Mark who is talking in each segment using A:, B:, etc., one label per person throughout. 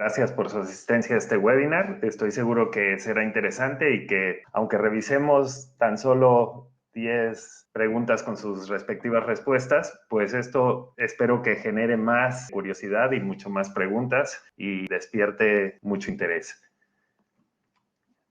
A: Gracias por su asistencia a este webinar. Estoy seguro que será interesante y que, aunque revisemos tan solo 10 preguntas con sus respectivas respuestas, pues esto espero que genere más curiosidad y mucho más preguntas y despierte mucho interés.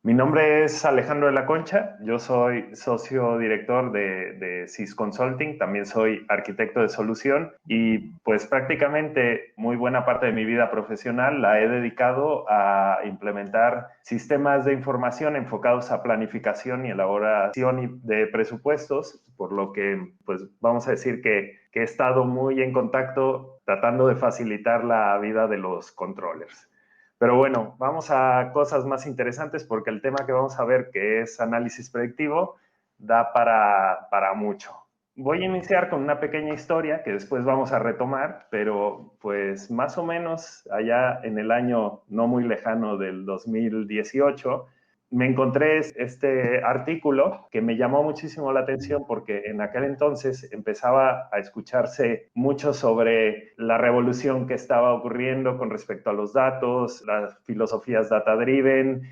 A: Mi nombre es Alejandro de la Concha, yo soy socio director de CIS Consulting, también soy arquitecto de solución y pues prácticamente muy buena parte de mi vida profesional la he dedicado a implementar sistemas de información enfocados a planificación y elaboración de presupuestos, por lo que pues vamos a decir que he estado muy en contacto tratando de facilitar la vida de los controllers. Pero bueno, vamos a cosas más interesantes porque el tema que vamos a ver, que es análisis predictivo, da para mucho. Voy a iniciar con una pequeña historia que después vamos a retomar, pero pues más o menos allá en el año no muy lejano del 2018, me encontré este artículo que me llamó muchísimo la atención porque en aquel entonces empezaba a escucharse mucho sobre la revolución que estaba ocurriendo con respecto a los datos, las filosofías data-driven,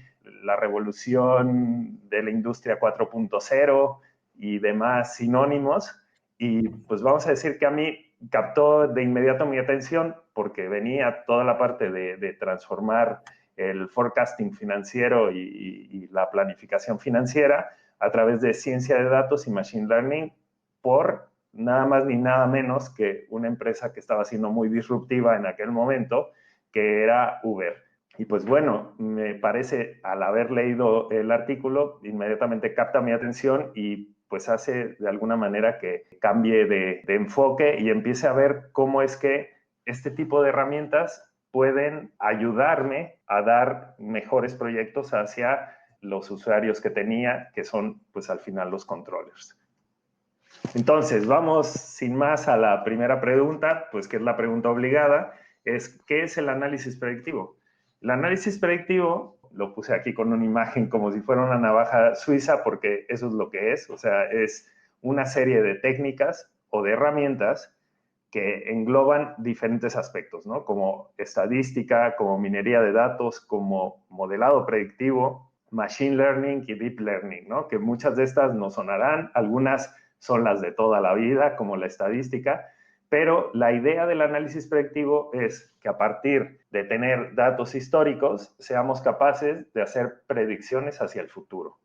A: la revolución de la industria 4.0 y demás sinónimos. Y pues vamos a decir que a mí captó de inmediato mi atención porque venía toda la parte de transformar el forecasting financiero y la planificación financiera a través de ciencia de datos y machine learning por nada más ni nada menos que una empresa que estaba siendo muy disruptiva en aquel momento, que era Uber. Y pues bueno, me parece, al haber leído el artículo, inmediatamente capta mi atención y pues hace de alguna manera que cambie de enfoque y empiece a ver cómo es que este tipo de herramientas pueden ayudarme a dar mejores proyectos hacia los usuarios que tenía, que son pues al final los controllers. Entonces, vamos sin más a la primera pregunta, pues que es la pregunta obligada, es ¿qué es el análisis predictivo? El análisis predictivo, lo puse aquí con una imagen como si fuera una navaja suiza, porque eso es lo que es, o sea, es una serie de técnicas o de herramientas que engloban diferentes aspectos, ¿no? Como estadística, como minería de datos, como modelado predictivo, machine learning y deep learning, ¿no? Que muchas de estas nos sonarán, algunas son las de toda la vida, como la estadística, pero la idea del análisis predictivo es que a partir de tener datos históricos seamos capaces de hacer predicciones hacia el futuro.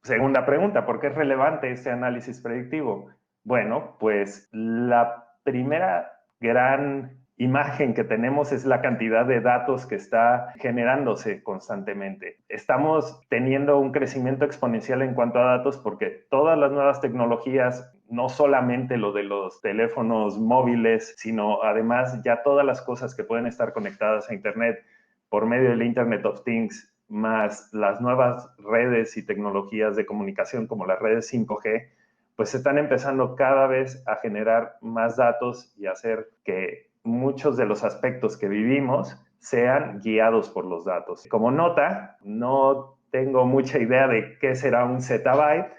A: Segunda pregunta, ¿por qué es relevante este análisis predictivo? Bueno, pues la primera gran imagen que tenemos es la cantidad de datos que está generándose constantemente. Estamos teniendo un crecimiento exponencial en cuanto a datos porque todas las nuevas tecnologías, no solamente lo de los teléfonos móviles, sino además ya todas las cosas que pueden estar conectadas a Internet por medio del Internet of Things, más las nuevas redes y tecnologías de comunicación como las redes 5G, pues están empezando cada vez a generar más datos y hacer que muchos de los aspectos que vivimos sean guiados por los datos. Como nota, no tengo mucha idea de qué será un zettabyte,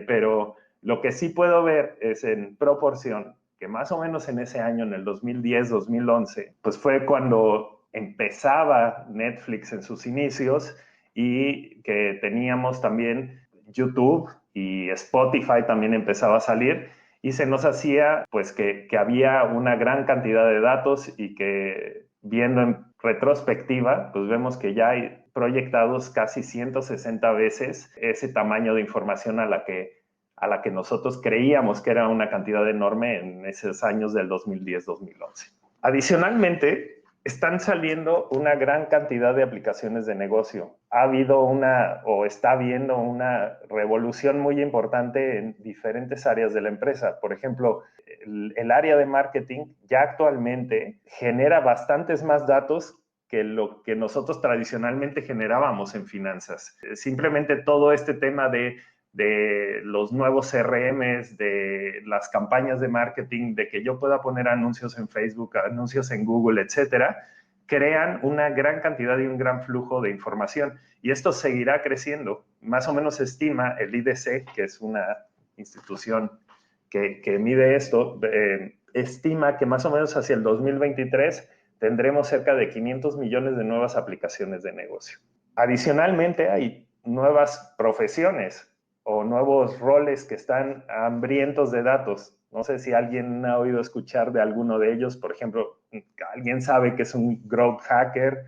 A: pero lo que sí puedo ver es en proporción que más o menos en ese año, en el 2010-2011, pues fue cuando empezaba Netflix en sus inicios y que teníamos también YouTube y Spotify también empezaba a salir y se nos hacía pues que había una gran cantidad de datos y que viendo en retrospectiva pues vemos que ya hay proyectados casi 160 veces ese tamaño de información a la que nosotros creíamos que era una cantidad enorme en esos años del 2010-2011. Adicionalmente, están saliendo una gran cantidad de aplicaciones de negocio. Ha habido está habiendo una revolución muy importante en diferentes áreas de la empresa. Por ejemplo, el área de marketing ya actualmente genera bastantes más datos que lo que nosotros tradicionalmente generábamos en finanzas. Simplemente todo este tema de los nuevos CRMs, de las campañas de marketing, de que yo pueda poner anuncios en Facebook, anuncios en Google, etcétera, crean una gran cantidad y un gran flujo de información. Y esto seguirá creciendo. Más o menos se estima el IDC, que es una institución que mide esto, estima que más o menos hacia el 2023 tendremos cerca de 500 millones de nuevas aplicaciones de negocio. Adicionalmente, hay nuevas profesiones o nuevos roles que están hambrientos de datos. No sé si alguien ha oído escuchar de alguno de ellos. Por ejemplo, alguien sabe que es un growth hacker,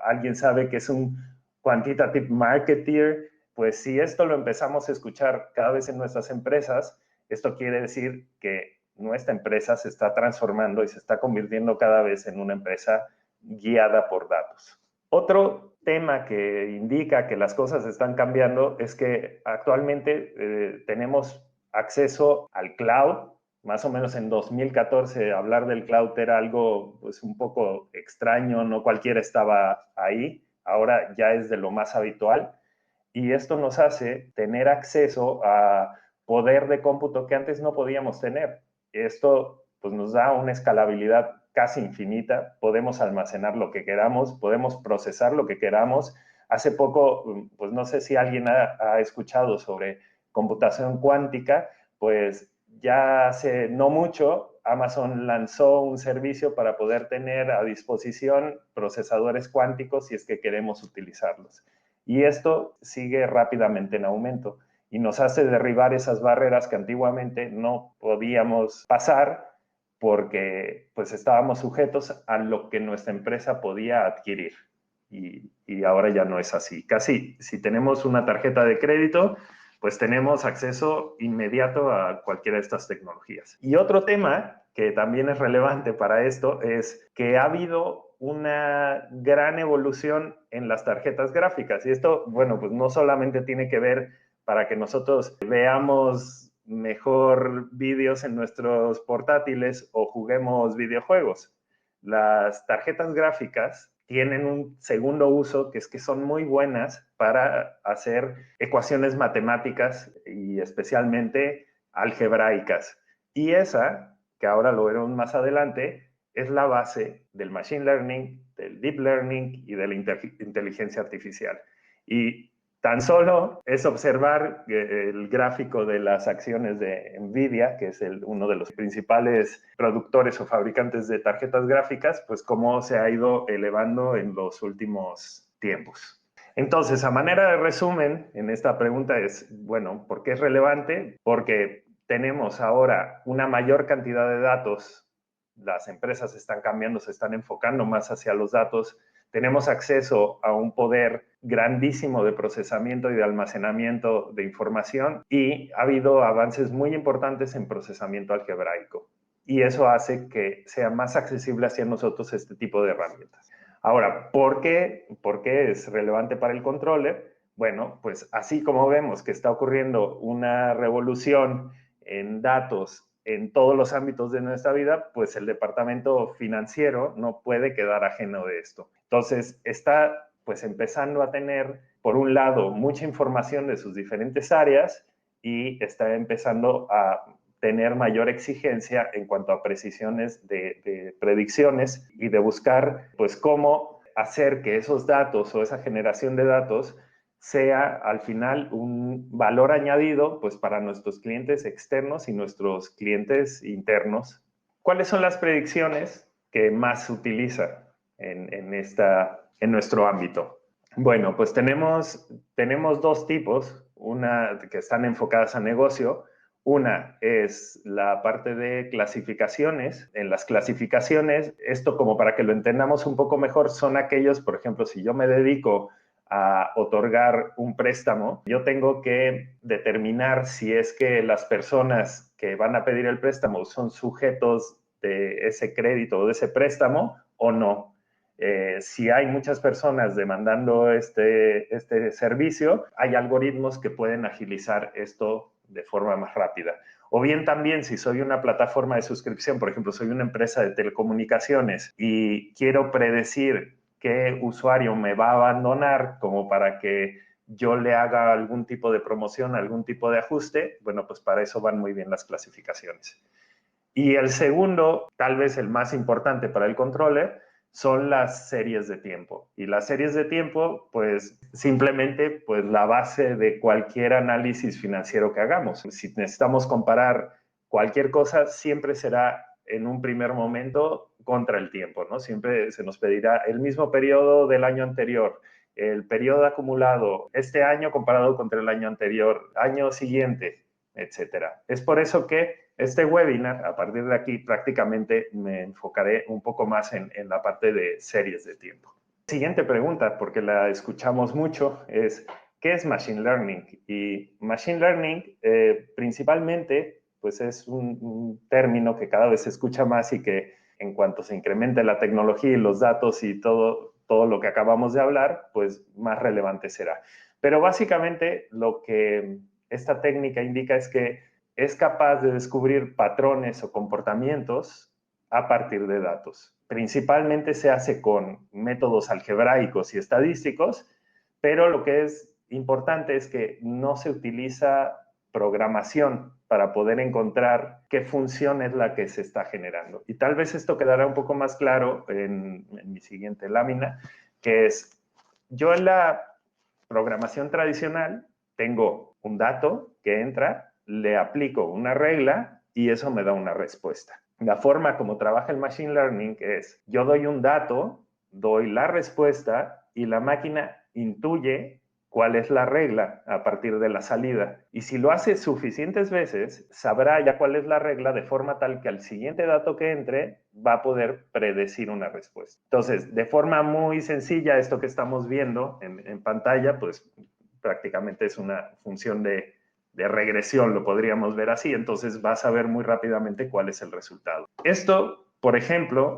A: alguien sabe que es un quantitative marketer. Pues si esto lo empezamos a escuchar cada vez en nuestras empresas, esto quiere decir que nuestra empresa se está transformando y se está convirtiendo cada vez en una empresa guiada por datos. Otro tema que indica que las cosas están cambiando es que actualmente tenemos acceso al cloud. Más o menos en 2014 hablar del cloud era algo pues un poco extraño, no cualquiera estaba ahí, ahora ya es de lo más habitual y esto nos hace tener acceso a poder de cómputo que antes no podíamos tener. Esto pues nos da una escalabilidad casi infinita, podemos almacenar lo que queramos, podemos procesar lo que queramos. Hace poco, pues no sé si alguien ha escuchado sobre computación cuántica, pues ya hace no mucho Amazon lanzó un servicio para poder tener a disposición procesadores cuánticos si es que queremos utilizarlos. Y esto sigue rápidamente en aumento y nos hace derribar esas barreras que antiguamente no podíamos pasar porque pues estábamos sujetos a lo que nuestra empresa podía adquirir. Y ahora ya no es así. Casi si tenemos una tarjeta de crédito, pues tenemos acceso inmediato a cualquiera de estas tecnologías. Y otro tema que también es relevante para esto es que ha habido una gran evolución en las tarjetas gráficas. Y esto, bueno, pues no solamente tiene que ver para que nosotros veamos mejor vídeos en nuestros portátiles o juguemos videojuegos. Las tarjetas gráficas tienen un segundo uso que es que son muy buenas para hacer ecuaciones matemáticas y especialmente algebraicas. Y esa, que ahora lo veremos más adelante, es la base del machine learning, del deep learning y de la inteligencia artificial. Y tan solo es observar el gráfico de las acciones de NVIDIA, que es uno de los principales productores o fabricantes de tarjetas gráficas, pues cómo se ha ido elevando en los últimos tiempos. Entonces, a manera de resumen, en esta pregunta es, bueno, ¿por qué es relevante? Porque tenemos ahora una mayor cantidad de datos, las empresas están cambiando, se están enfocando más hacia los datos, tenemos acceso a un poder grandísimo de procesamiento y de almacenamiento de información y ha habido avances muy importantes en procesamiento algebraico. Y eso hace que sea más accesible hacia nosotros este tipo de herramientas. Ahora, ¿por qué es relevante para el controller? Bueno, pues así como vemos que está ocurriendo una revolución en datos en todos los ámbitos de nuestra vida, pues el departamento financiero no puede quedar ajeno de esto. Entonces, está pues empezando a tener, por un lado, mucha información de sus diferentes áreas y está empezando a tener mayor exigencia en cuanto a precisiones de predicciones y de buscar pues cómo hacer que esos datos o esa generación de datos sea al final un valor añadido pues para nuestros clientes externos y nuestros clientes internos. ¿Cuáles son las predicciones que más se utilizan en nuestro ámbito? Bueno, pues tenemos dos tipos, una que están enfocadas a negocio. Una es la parte de clasificaciones. En las clasificaciones, esto como para que lo entendamos un poco mejor, son aquellos, por ejemplo, si yo me dedico a otorgar un préstamo, yo tengo que determinar si es que las personas que van a pedir el préstamo son sujetos de ese crédito o de ese préstamo o no. Si hay muchas personas demandando este servicio, hay algoritmos que pueden agilizar esto de forma más rápida. O bien también si soy una plataforma de suscripción, por ejemplo, soy una empresa de telecomunicaciones y quiero predecir qué usuario me va a abandonar como para que yo le haga algún tipo de promoción, algún tipo de ajuste, bueno, pues para eso van muy bien las clasificaciones. Y el segundo, tal vez el más importante para el controller, son las series de tiempo. Y las series de tiempo, pues simplemente pues la base de cualquier análisis financiero que hagamos. Si necesitamos comparar cualquier cosa, siempre será en un primer momento contra el tiempo, ¿no? Siempre se nos pedirá el mismo periodo del año anterior, el periodo acumulado este año comparado contra el año anterior, año siguiente, etcétera. Es por eso que este webinar, a partir de aquí, prácticamente me enfocaré un poco más en la parte de series de tiempo. Siguiente pregunta, porque la escuchamos mucho, es ¿qué es Machine Learning? Y Machine Learning principalmente pues es un término que cada vez se escucha más y que en cuanto se incremente la tecnología y los datos y todo lo que acabamos de hablar, pues más relevante será. Pero básicamente lo que esta técnica indica es que es capaz de descubrir patrones o comportamientos a partir de datos. Principalmente se hace con métodos algebraicos y estadísticos, pero lo que es importante es que no se utiliza programación para poder encontrar qué función es la que se está generando. Y tal vez esto quedará un poco más claro en mi siguiente lámina, que es, yo en la programación tradicional tengo un dato que entra, le aplico una regla y eso me da una respuesta. La forma como trabaja el Machine Learning es, yo doy un dato, doy la respuesta y la máquina intuye cuál es la regla a partir de la salida. Y si lo hace suficientes veces, sabrá ya cuál es la regla de forma tal que al siguiente dato que entre va a poder predecir una respuesta. Entonces, de forma muy sencilla, esto que estamos viendo en pantalla, pues prácticamente es una función de regresión, lo podríamos ver así, entonces vas a ver muy rápidamente cuál es el resultado. Esto, por ejemplo,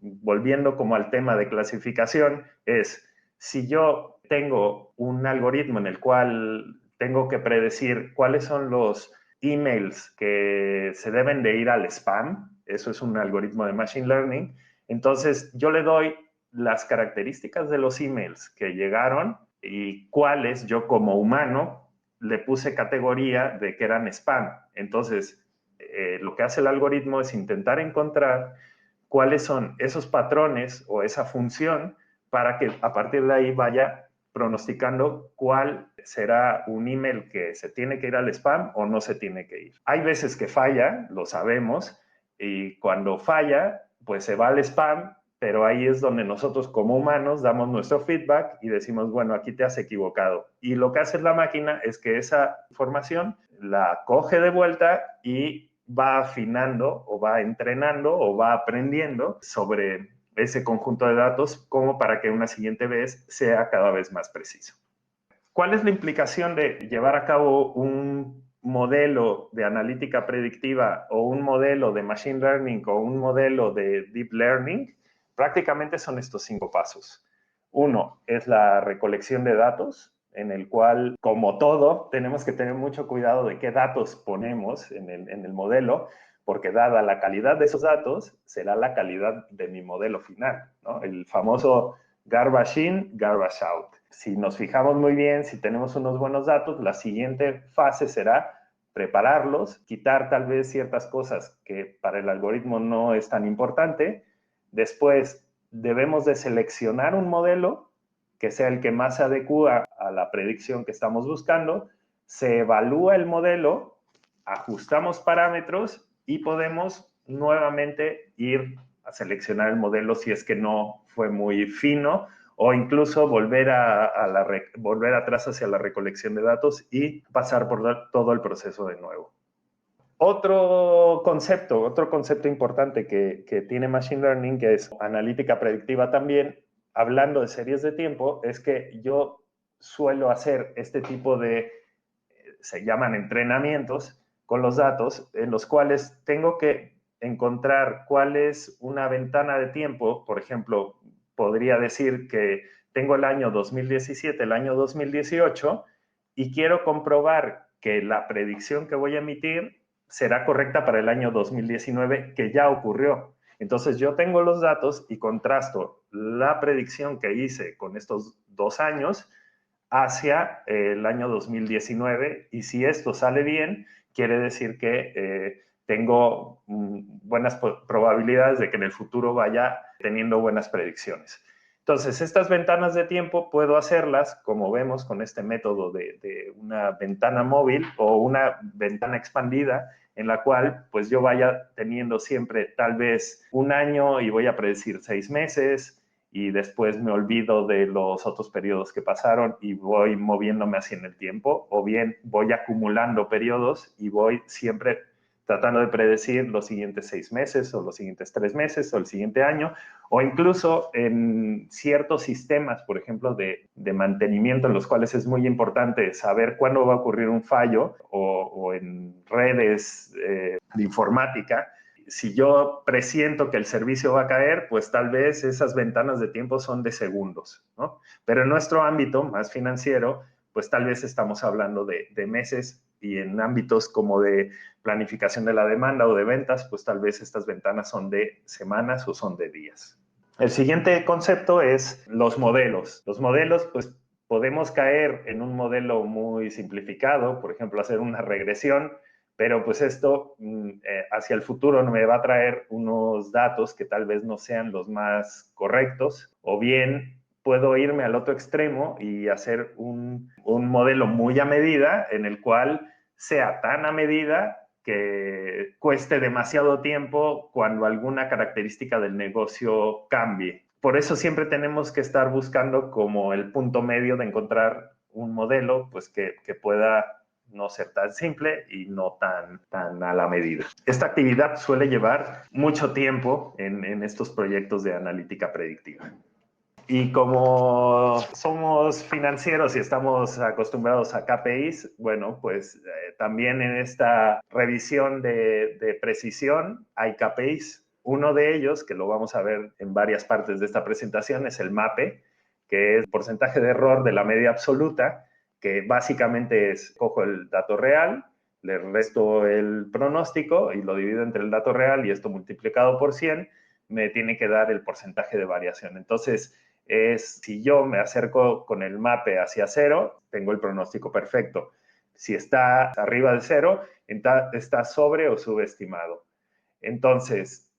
A: volviendo como al tema de clasificación, es si yo tengo un algoritmo en el cual tengo que predecir cuáles son los emails que se deben de ir al spam, eso es un algoritmo de Machine Learning, entonces yo le doy las características de los emails que llegaron y cuáles yo como humano le puse categoría de que eran spam. Entonces, lo que hace el algoritmo es intentar encontrar cuáles son esos patrones o esa función para que a partir de ahí vaya pronosticando cuál será un email que se tiene que ir al spam o no se tiene que ir. Hay veces que falla, lo sabemos, y cuando falla, pues se va al spam, pero ahí es donde nosotros como humanos damos nuestro feedback y decimos, bueno, aquí te has equivocado. Y lo que hace la máquina es que esa información la coge de vuelta y va afinando o va entrenando o va aprendiendo sobre ese conjunto de datos como para que una siguiente vez sea cada vez más preciso. ¿Cuál es la implicación de llevar a cabo un modelo de analítica predictiva o un modelo de machine learning o un modelo de deep learning? Prácticamente son estos 5 pasos. Uno es la recolección de datos, en el cual, como todo, tenemos que tener mucho cuidado de qué datos ponemos en el modelo, porque dada la calidad de esos datos, será la calidad de mi modelo final, ¿no? El famoso garbage in, garbage out. Si nos fijamos muy bien, si tenemos unos buenos datos, la siguiente fase será prepararlos, quitar tal vez ciertas cosas que para el algoritmo no es tan importante. Después debemos de seleccionar un modelo que sea el que más se adecua a la predicción que estamos buscando. Se evalúa el modelo, ajustamos parámetros y podemos nuevamente ir a seleccionar el modelo si es que no fue muy fino o incluso volver atrás hacia la recolección de datos y pasar por todo el proceso de nuevo. Otro concepto importante que tiene Machine Learning, que es analítica predictiva también, hablando de series de tiempo, es que yo suelo hacer este tipo de, se llaman entrenamientos con los datos, en los cuales tengo que encontrar cuál es una ventana de tiempo. Por ejemplo, podría decir que tengo el año 2017, el año 2018, y quiero comprobar que la predicción que voy a emitir será correcta para el año 2019, que ya ocurrió. Entonces yo tengo los datos y contrasto la predicción que hice con estos 2 años hacia el año 2019 y si esto sale bien, quiere decir que tengo buenas probabilidades de que en el futuro vaya teniendo buenas predicciones. Entonces, estas ventanas de tiempo puedo hacerlas, como vemos con este método de una ventana móvil o una ventana expandida, en la cual pues yo vaya teniendo siempre tal vez un año y voy a predecir 6 meses y después me olvido de los otros periodos que pasaron y voy moviéndome así en el tiempo, o bien voy acumulando periodos y voy siempre tratando de predecir los siguientes 6 meses o los siguientes 3 meses o el siguiente año, o incluso en ciertos sistemas, por ejemplo, de mantenimiento, en los cuales es muy importante saber cuándo va a ocurrir un fallo, o en redes de informática. Si yo presiento que el servicio va a caer, pues tal vez esas ventanas de tiempo son de segundos, ¿no? Pero en nuestro ámbito más financiero, pues tal vez estamos hablando de meses, y en ámbitos como de planificación de la demanda o de ventas, pues tal vez estas ventanas son de semanas o son de días. El siguiente concepto es los modelos. Los modelos, pues podemos caer en un modelo muy simplificado, por ejemplo, hacer una regresión, pero pues esto hacia el futuro me va a traer unos datos que tal vez no sean los más correctos, o bien puedo irme al otro extremo y hacer un modelo muy a medida, en el cual sea tan a medida que cueste demasiado tiempo cuando alguna característica del negocio cambie. Por eso siempre tenemos que estar buscando como el punto medio de encontrar un modelo pues que pueda no ser tan simple y no tan a la medida. Esta actividad suele llevar mucho tiempo en estos proyectos de analítica predictiva. Y como somos financieros y estamos acostumbrados a KPIs, bueno, pues también en esta revisión de precisión hay KPIs. Uno de ellos, que lo vamos a ver en varias partes de esta presentación, es el MAPE, que es el porcentaje de error de la media absoluta, que básicamente es, cojo el dato real, le resto el pronóstico y lo divido entre el dato real, y esto multiplicado por 100 me tiene que dar el porcentaje de variación. Entonces, si yo me acerco con el MAPE hacia 0, tengo el pronóstico perfecto. Si está arriba de 0, está sobre o subestimado. Entonces,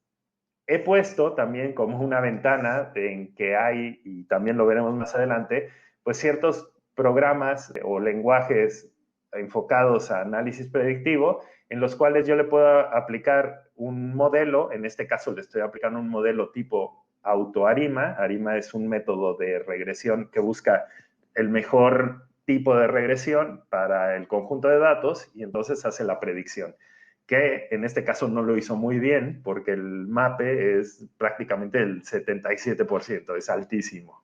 A: he puesto también como una ventana en que hay, y también lo veremos más adelante, pues ciertos programas o lenguajes enfocados a análisis predictivo, en los cuales yo le puedo aplicar un modelo. En este caso le estoy aplicando un modelo tipo AutoArima. Arima es un método de regresión que busca el mejor tipo de regresión para el conjunto de datos, y entonces hace la predicción, que en este caso no lo hizo muy bien porque el MAPE es prácticamente el 77%, es altísimo.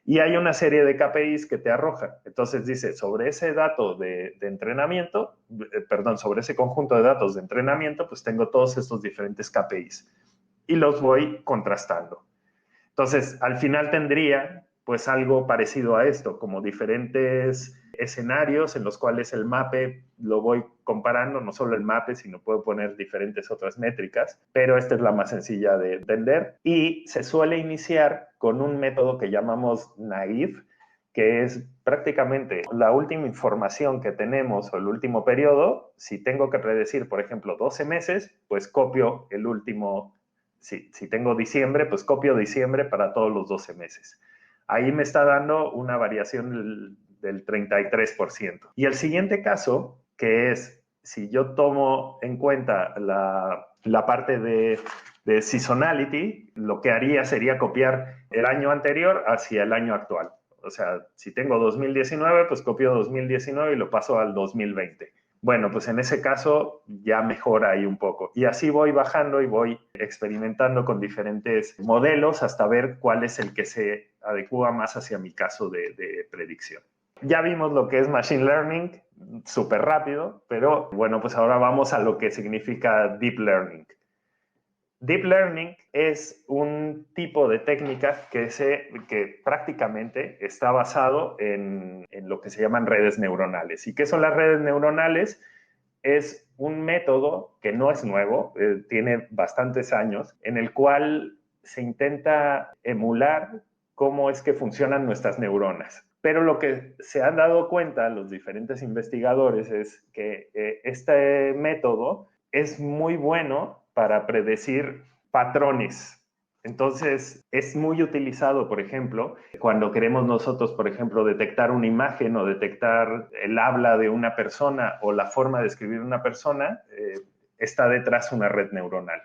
A: Y hay una serie de KPIs que te arroja. Entonces dice, sobre ese dato de entrenamiento, perdón, sobre ese conjunto de datos de entrenamiento, pues tengo todos estos diferentes KPIs y los voy contrastando. Entonces, al final tendría pues algo parecido a esto, como diferentes escenarios en los cuales el MAPE lo voy comparando, no solo el MAPE, sino puedo poner diferentes otras métricas, pero esta es la más sencilla de entender, y se suele iniciar con un método que llamamos naive, que es prácticamente la última información que tenemos o el último periodo. Si tengo que predecir, por ejemplo, 12 meses, pues copio el último. Si tengo diciembre, pues copio diciembre para todos los 12 meses. Ahí me está dando una variación del 33%. Y el siguiente caso, que es si yo tomo en cuenta la parte de seasonality, lo que haría sería copiar el año anterior hacia el año actual. O sea, si tengo 2019, pues copio 2019 y lo paso al 2020. Bueno, pues en ese caso ya mejora ahí un poco. Y así voy bajando y voy experimentando con diferentes modelos hasta ver cuál es el que se adecua más hacia mi caso de predicción. Ya vimos lo que es Machine Learning, súper rápido, pero bueno, pues ahora vamos a lo que significa Deep Learning. Deep Learning es un tipo de técnica que prácticamente está basado en lo que se llaman redes neuronales. ¿Y qué son las redes neuronales? Es un método que no es nuevo, tiene bastantes años, en el cual se intenta emular cómo es que funcionan nuestras neuronas. Pero lo que se han dado cuenta los diferentes investigadores es que este método es muy bueno para predecir patrones. Entonces, es muy utilizado, por ejemplo, cuando queremos nosotros, por ejemplo, detectar una imagen o detectar el habla de una persona o la forma de escribir una persona, está detrás una red neuronal.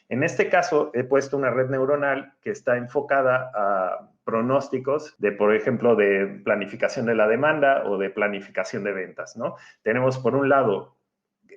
A: En este caso, he puesto una red neuronal que está enfocada a pronósticos de, por ejemplo, de planificación de la demanda o de planificación de ventas, ¿no? Tenemos, por un lado,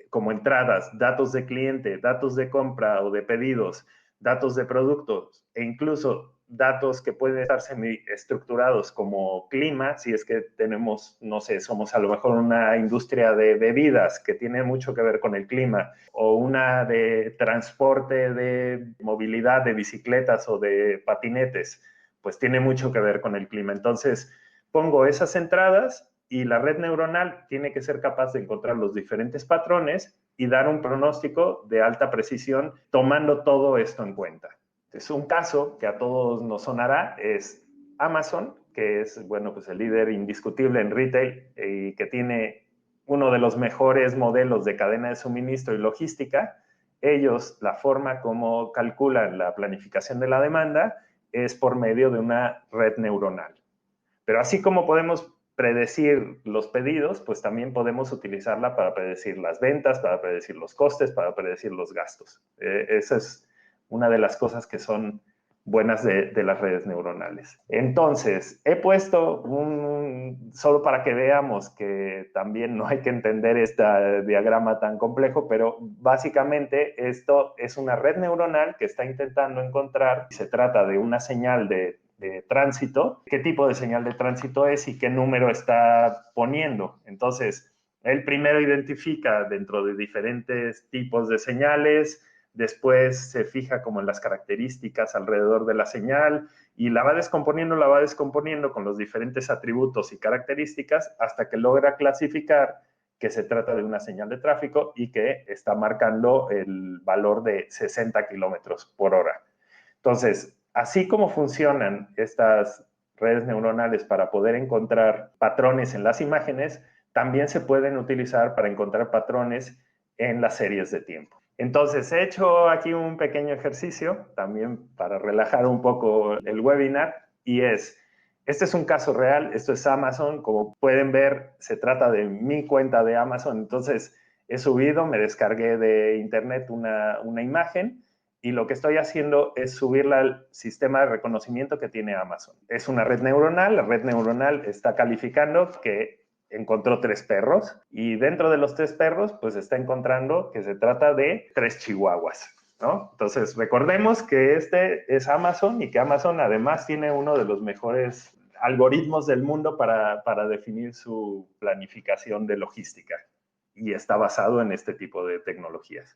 A: como entradas, datos de cliente, datos de compra o de pedidos, datos de productos e incluso datos que pueden estar semiestructurados como clima, si es que tenemos, no sé, somos a lo mejor una industria de bebidas que tiene mucho que ver con el clima, o una de transporte de movilidad de bicicletas o de patinetes, pues tiene mucho que ver con el clima. Entonces, pongo esas entradas y la red neuronal tiene que ser capaz de encontrar los diferentes patrones y dar un pronóstico de alta precisión tomando todo esto en cuenta. Entonces, un caso que a todos nos sonará es Amazon, que es, bueno, pues el líder indiscutible en retail y que tiene uno de los mejores modelos de cadena de suministro y logística. Ellos, la forma como calculan la planificación de la demanda es por medio de una red neuronal. Pero así como podemos predecir los pedidos, pues también podemos utilizarla para predecir las ventas, para predecir los costes, para predecir los gastos. Esa es una de las cosas que son buenas de las redes neuronales. Entonces, he puesto solo para que veamos que también no hay que entender este diagrama tan complejo, pero básicamente esto es una red neuronal que está intentando encontrar, se trata de una señal de tránsito, qué tipo de señal de tránsito es y qué número está poniendo. Entonces, él primero identifica dentro de diferentes tipos de señales, después se fija como en las características alrededor de la señal y la va descomponiendo con los diferentes atributos y características hasta que logra clasificar que se trata de una señal de tráfico y que está marcando el valor de 60 kilómetros por hora. Entonces, así como funcionan estas redes neuronales para poder encontrar patrones en las imágenes, también se pueden utilizar para encontrar patrones en las series de tiempo. Entonces, he hecho aquí un pequeño ejercicio también para relajar un poco el webinar y este es un caso real, esto es Amazon, como pueden ver, se trata de mi cuenta de Amazon, entonces he subido, me descargué de internet una imagen y lo que estoy haciendo es subirla al sistema de reconocimiento que tiene Amazon. Es una red neuronal, la red neuronal está calificando que encontró 3 perros y dentro de los 3 perros pues está encontrando que se trata de 3 chihuahuas, ¿no? Entonces recordemos que este es Amazon y que Amazon además tiene uno de los mejores algoritmos del mundo para definir su planificación de logística y está basado en este tipo de tecnologías.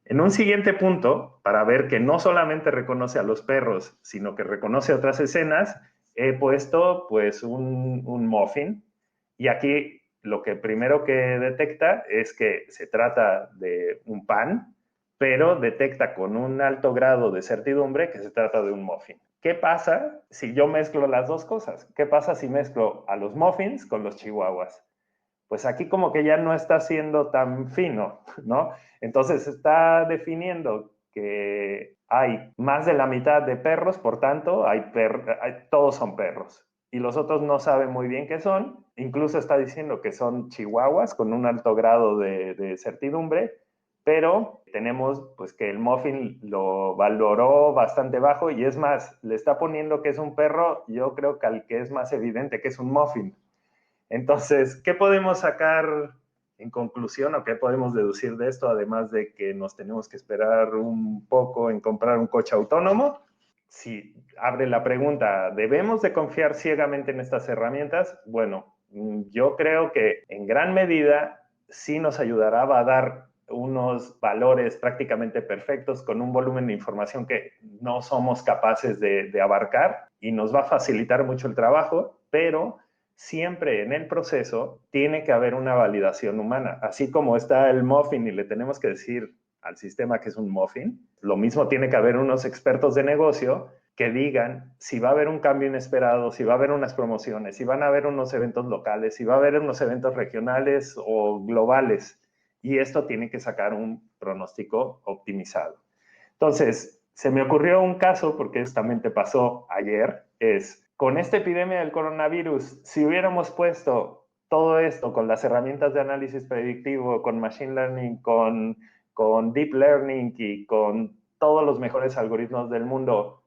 A: En un siguiente punto, para ver que no solamente reconoce a los perros, sino que reconoce otras escenas, he puesto pues un muffin y aquí lo que primero que detecta es que se trata de un pan, pero detecta con un alto grado de certidumbre que se trata de un muffin. ¿Qué pasa si yo mezclo las dos cosas? ¿Qué pasa si mezclo a los muffins con los chihuahuas? Pues aquí como que ya no está siendo tan fino, ¿no? Entonces está definiendo que hay más de la mitad de perros, por tanto, todos son perros. Y los otros no saben muy bien qué son. Incluso está diciendo que son chihuahuas con un alto grado de certidumbre, pero tenemos pues que el muffin lo valoró bastante bajo y es más, le está poniendo que es un perro, yo creo que al que es más evidente que es un muffin. Entonces, ¿qué podemos sacar en conclusión o qué podemos deducir de esto, además de que nos tenemos que esperar un poco en comprar un coche autónomo? Si abre la pregunta, ¿debemos de confiar ciegamente en estas herramientas? Bueno, yo creo que en gran medida sí nos ayudará a dar unos valores prácticamente perfectos con un volumen de información que no somos capaces de abarcar y nos va a facilitar mucho el trabajo, pero siempre en el proceso tiene que haber una validación humana. Así como está el muffin y le tenemos que decir al sistema que es un muffin, lo mismo tiene que haber unos expertos de negocio que digan si va a haber un cambio inesperado, si va a haber unas promociones, si van a haber unos eventos locales, si va a haber unos eventos regionales o globales. Y esto tiene que sacar un pronóstico optimizado. Entonces, Se me ocurrió un caso, porque justamente pasó ayer, es con esta epidemia del coronavirus, si hubiéramos puesto todo esto con las herramientas de análisis predictivo, con machine learning, con deep learning y con todos los mejores algoritmos del mundo,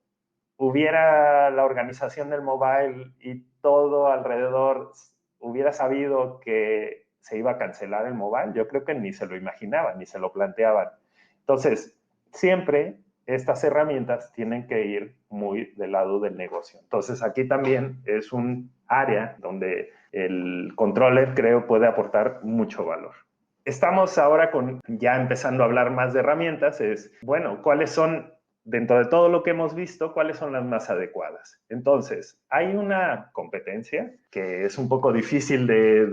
A: hubiera la organización del mobile y todo alrededor hubiera sabido que se iba a cancelar el mobile, yo creo que ni se lo imaginaban, ni se lo planteaban. Entonces, siempre estas herramientas tienen que ir muy del lado del negocio. Entonces, aquí también es un área donde el controller, creo, puede aportar mucho valor. Estamos ahora ya empezando a hablar más de herramientas, bueno, ¿cuáles son, dentro de todo lo que hemos visto, cuáles son las más adecuadas? Entonces, hay una competencia que es un poco difícil de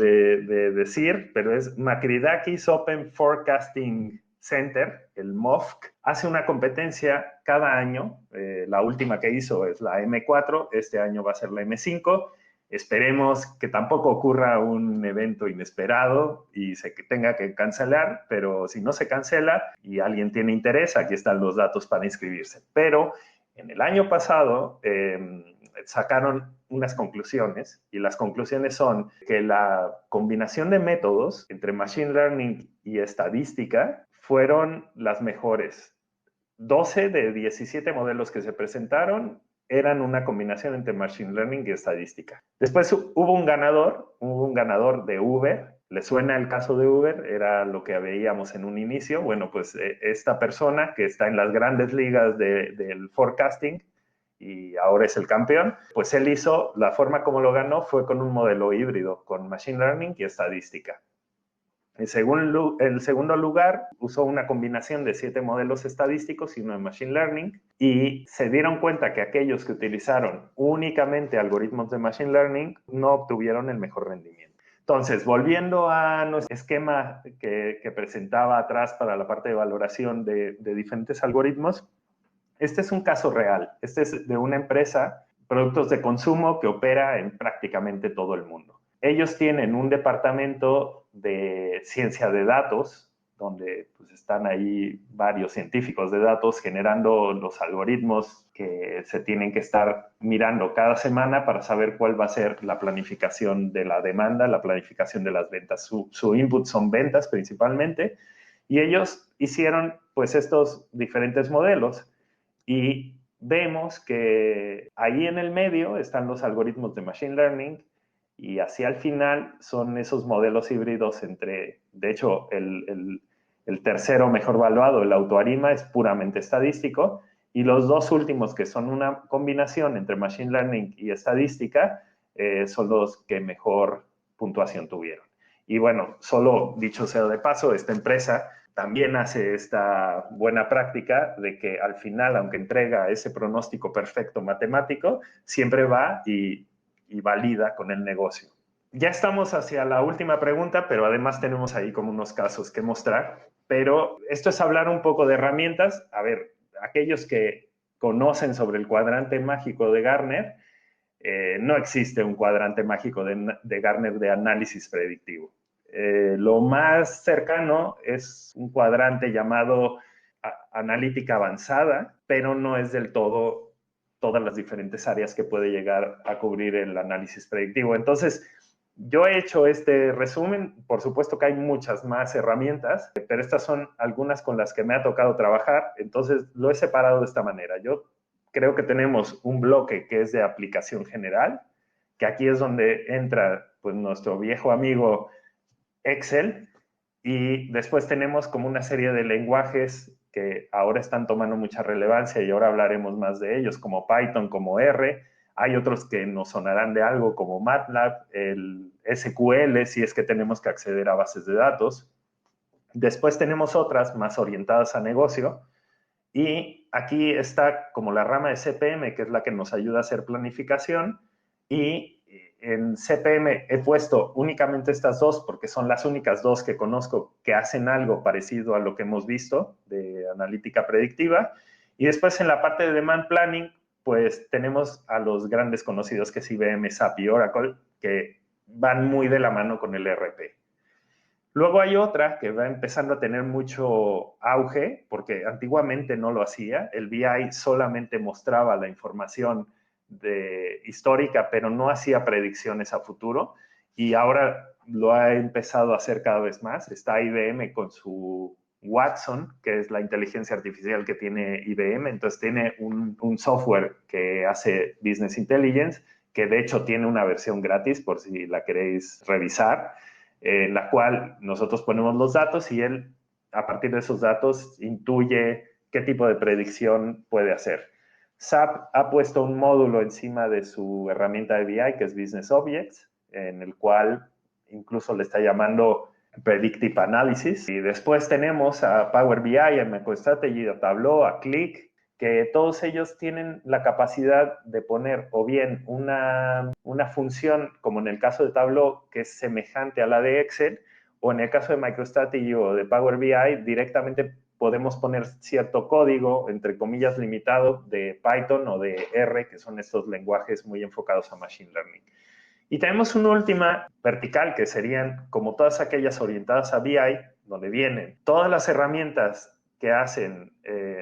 A: decir, pero es Makridakis Open Forecasting Center, el MOFC, hace una competencia cada año. La última que hizo es la M4, este año va a ser la M5. Esperemos que tampoco ocurra un evento inesperado y se tenga que cancelar, pero si no se cancela y alguien tiene interés, aquí están los datos para inscribirse. Pero en el año pasado sacaron unas conclusiones y las conclusiones son que la combinación de métodos entre machine learning y estadística fueron las mejores. 12 de 17 modelos que se presentaron eran una combinación entre machine learning y estadística. Después hubo un ganador de Uber. ¿Le suena el caso de Uber? Era lo que veíamos en un inicio. Bueno, pues esta persona que está en las grandes ligas del forecasting y ahora es el campeón, pues él hizo, la forma como lo ganó fue con un modelo híbrido, con machine learning y estadística. El segundo lugar usó una combinación de 7 modelos estadísticos y uno de machine learning y se dieron cuenta que aquellos que utilizaron únicamente algoritmos de machine learning no obtuvieron el mejor rendimiento. Entonces, volviendo a nuestro esquema que presentaba atrás para la parte de valoración de diferentes algoritmos, este es un caso real. Este es de una empresa, productos de consumo, que opera en prácticamente todo el mundo. Ellos tienen un departamento de ciencia de datos, donde pues, están ahí varios científicos de datos generando los algoritmos que se tienen que estar mirando cada semana para saber cuál va a ser la planificación de la demanda, la planificación de las ventas. Su input son ventas principalmente, y ellos hicieron pues estos diferentes modelos. Y vemos que ahí en el medio están los algoritmos de machine learning y hacia el final son esos modelos híbridos entre, de hecho, el tercero mejor valuado, el AutoArima, es puramente estadístico, y los dos últimos, que son una combinación entre machine learning y estadística, son los que mejor puntuación tuvieron. Y bueno, solo dicho sea de paso, esta empresa también hace esta buena práctica de que al final, aunque entrega ese pronóstico perfecto matemático, siempre va y valida con el negocio. Ya estamos hacia la última pregunta, pero además tenemos ahí como unos casos que mostrar. Pero esto es hablar un poco de herramientas. A ver, aquellos que conocen sobre el cuadrante mágico de Gartner, no existe un cuadrante mágico de Gartner de análisis predictivo. Lo más cercano es un cuadrante llamado analítica avanzada, pero no es del todo todas las diferentes áreas que puede llegar a cubrir el análisis predictivo. Entonces, yo he hecho este resumen. Por supuesto que hay muchas más herramientas, pero estas son algunas con las que me ha tocado trabajar. Entonces, lo he separado de esta manera. Yo creo que tenemos un bloque que es de aplicación general, que aquí es donde entra pues, nuestro viejo amigo Excel, y después tenemos como una serie de lenguajes que ahora están tomando mucha relevancia y ahora hablaremos más de ellos, como Python, como R. Hay otros que nos sonarán de algo, como MATLAB, el SQL, si es que tenemos que acceder a bases de datos. Después tenemos otras más orientadas a negocio, y aquí está como la rama de CPM, que es la que nos ayuda a hacer planificación, y en CPM he puesto únicamente estas dos porque son las únicas dos que conozco que hacen algo parecido a lo que hemos visto de analítica predictiva. Y después en la parte de Demand Planning, pues tenemos a los grandes conocidos, que es IBM, SAP y Oracle, que van muy de la mano con el ERP. Luego hay otra que va empezando a tener mucho auge, porque antiguamente no lo hacía. El BI solamente mostraba la información histórica, pero no hacía predicciones a futuro. Y ahora lo ha empezado a hacer cada vez más. Está IBM con su Watson, que es la inteligencia artificial que tiene IBM. Entonces tiene un software que hace Business Intelligence, que de hecho tiene una versión gratis por si la queréis revisar, en la cual nosotros ponemos los datos y él, a partir de esos datos, intuye qué tipo de predicción puede hacer. SAP ha puesto un módulo encima de su herramienta de BI, que es Business Objects, en el cual incluso le está llamando Predictive Analysis. Y después tenemos a Power BI, a MicroStrategy, a Tableau, a Qlik, que todos ellos tienen la capacidad de poner o bien una función, como en el caso de Tableau, que es semejante a la de Excel, o en el caso de MicroStrategy o de Power BI, directamente podemos poner cierto código, entre comillas, limitado de Python o de R, que son estos lenguajes muy enfocados a Machine Learning. Y tenemos una última vertical, que serían como todas aquellas orientadas a BI, donde vienen todas las herramientas que hacen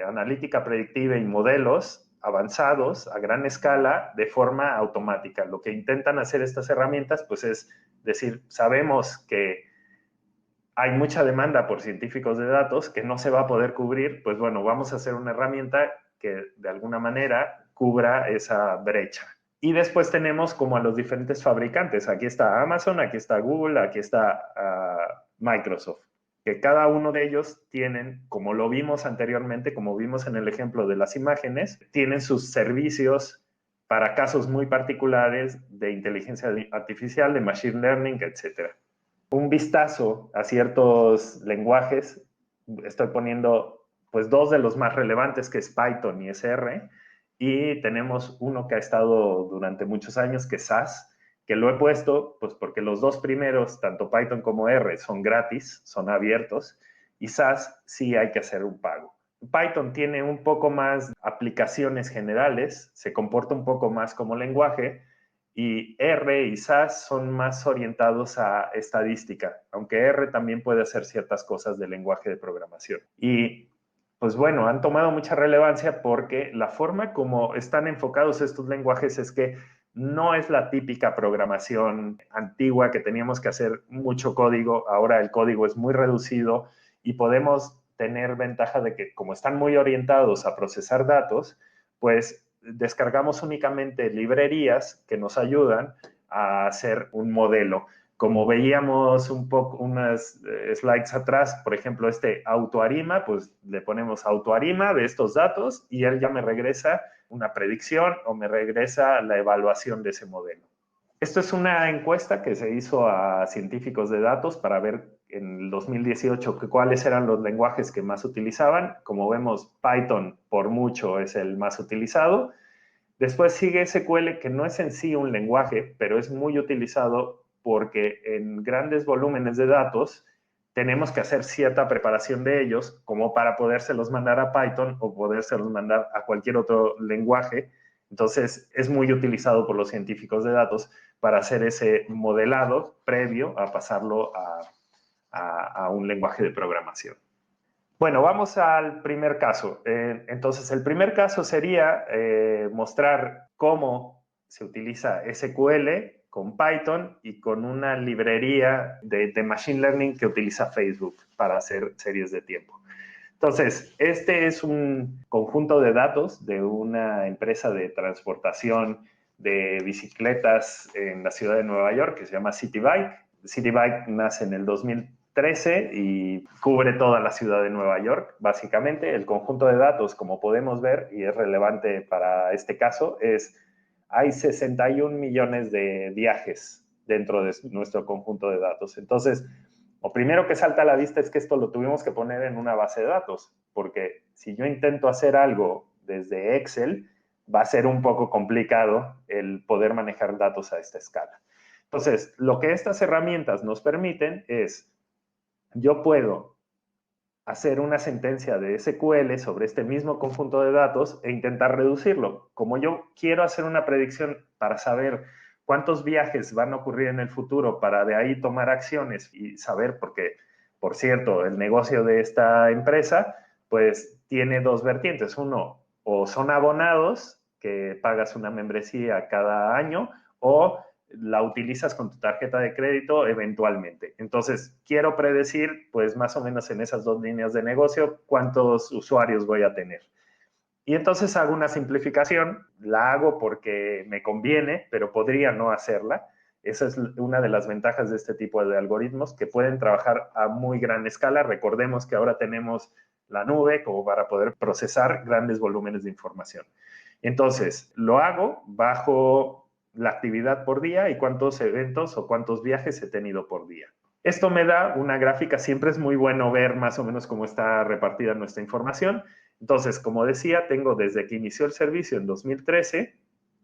A: analítica predictiva y modelos avanzados a gran escala de forma automática. Lo que intentan hacer estas herramientas, pues es decir, sabemos que hay mucha demanda por científicos de datos que no se va a poder cubrir, pues bueno, vamos a hacer una herramienta que de alguna manera cubra esa brecha. Y después tenemos como a los diferentes fabricantes. Aquí está Amazon, aquí está Google, aquí está Microsoft, que cada uno de ellos tienen, como lo vimos anteriormente, como vimos en el ejemplo de las imágenes, tienen sus servicios para casos muy particulares de inteligencia artificial, de machine learning, etcétera. Un vistazo a ciertos lenguajes, estoy poniendo pues dos de los más relevantes, que es Python y R, y tenemos uno que ha estado durante muchos años, que es SAS, que lo he puesto pues porque los dos primeros, tanto Python como R, son gratis, son abiertos, y SAS sí hay que hacer un pago. Python tiene un poco más aplicaciones generales, se comporta un poco más como lenguaje, y R y SAS son más orientados a estadística, aunque R también puede hacer ciertas cosas del lenguaje de programación. Y pues bueno, han tomado mucha relevancia porque la forma como están enfocados estos lenguajes es que no es la típica programación antigua que teníamos que hacer mucho código. Ahora el código es muy reducido y podemos tener ventaja de que, como están muy orientados a procesar datos, pues descargamos únicamente librerías que nos ayudan a hacer un modelo. Como veíamos un poco unas slides atrás, por ejemplo, este AutoArima, pues le ponemos AutoArima de estos datos y él ya me regresa una predicción o me regresa la evaluación de ese modelo. Esto es una encuesta que se hizo a científicos de datos para ver en el 2018 cuáles eran los lenguajes que más utilizaban. Como vemos, Python por mucho es el más utilizado. Después sigue SQL, que no es en sí un lenguaje, pero es muy utilizado porque en grandes volúmenes de datos tenemos que hacer cierta preparación de ellos como para podérselos mandar a Python o podérselos mandar a cualquier otro lenguaje. Entonces es muy utilizado por los científicos de datos para hacer ese modelado previo a pasarlo a un lenguaje de programación. Bueno, vamos al primer caso. Entonces, el primer caso sería mostrar cómo se utiliza SQL con Python y con una librería de Machine Learning que utiliza Facebook para hacer series de tiempo. Entonces, este es un conjunto de datos de una empresa de transportación de bicicletas en la ciudad de Nueva York que se llama City Bike. City Bike nace en el 2013 y cubre toda la ciudad de Nueva York. Básicamente, el conjunto de datos, como podemos ver, y es relevante para este caso, hay 61 millones de viajes dentro de nuestro conjunto de datos. Entonces, lo primero que salta a la vista es que esto lo tuvimos que poner en una base de datos, porque si yo intento hacer algo desde Excel, va a ser un poco complicado el poder manejar datos a esta escala. Entonces, lo que estas herramientas nos permiten es, yo puedo hacer una sentencia de SQL sobre este mismo conjunto de datos e intentar reducirlo. Como yo quiero hacer una predicción para saber cuántos viajes van a ocurrir en el futuro para de ahí tomar acciones y saber, porque, por cierto, el negocio de esta empresa, pues tiene dos vertientes. Uno, o son abonados, que pagas una membresía cada año, o la utilizas con tu tarjeta de crédito eventualmente. Entonces, quiero predecir, pues más o menos en esas dos líneas de negocio, cuántos usuarios voy a tener. Y entonces hago una simplificación, la hago porque me conviene, pero podría no hacerla. Esa es una de las ventajas de este tipo de algoritmos, que pueden trabajar a muy gran escala. Recordemos que ahora tenemos la nube como para poder procesar grandes volúmenes de información. Entonces, lo hago bajo la actividad por día y cuántos eventos o cuántos viajes he tenido por día. Esto me da una gráfica, siempre es muy bueno ver más o menos cómo está repartida nuestra información. Entonces, como decía, tengo desde que inició el servicio en 2013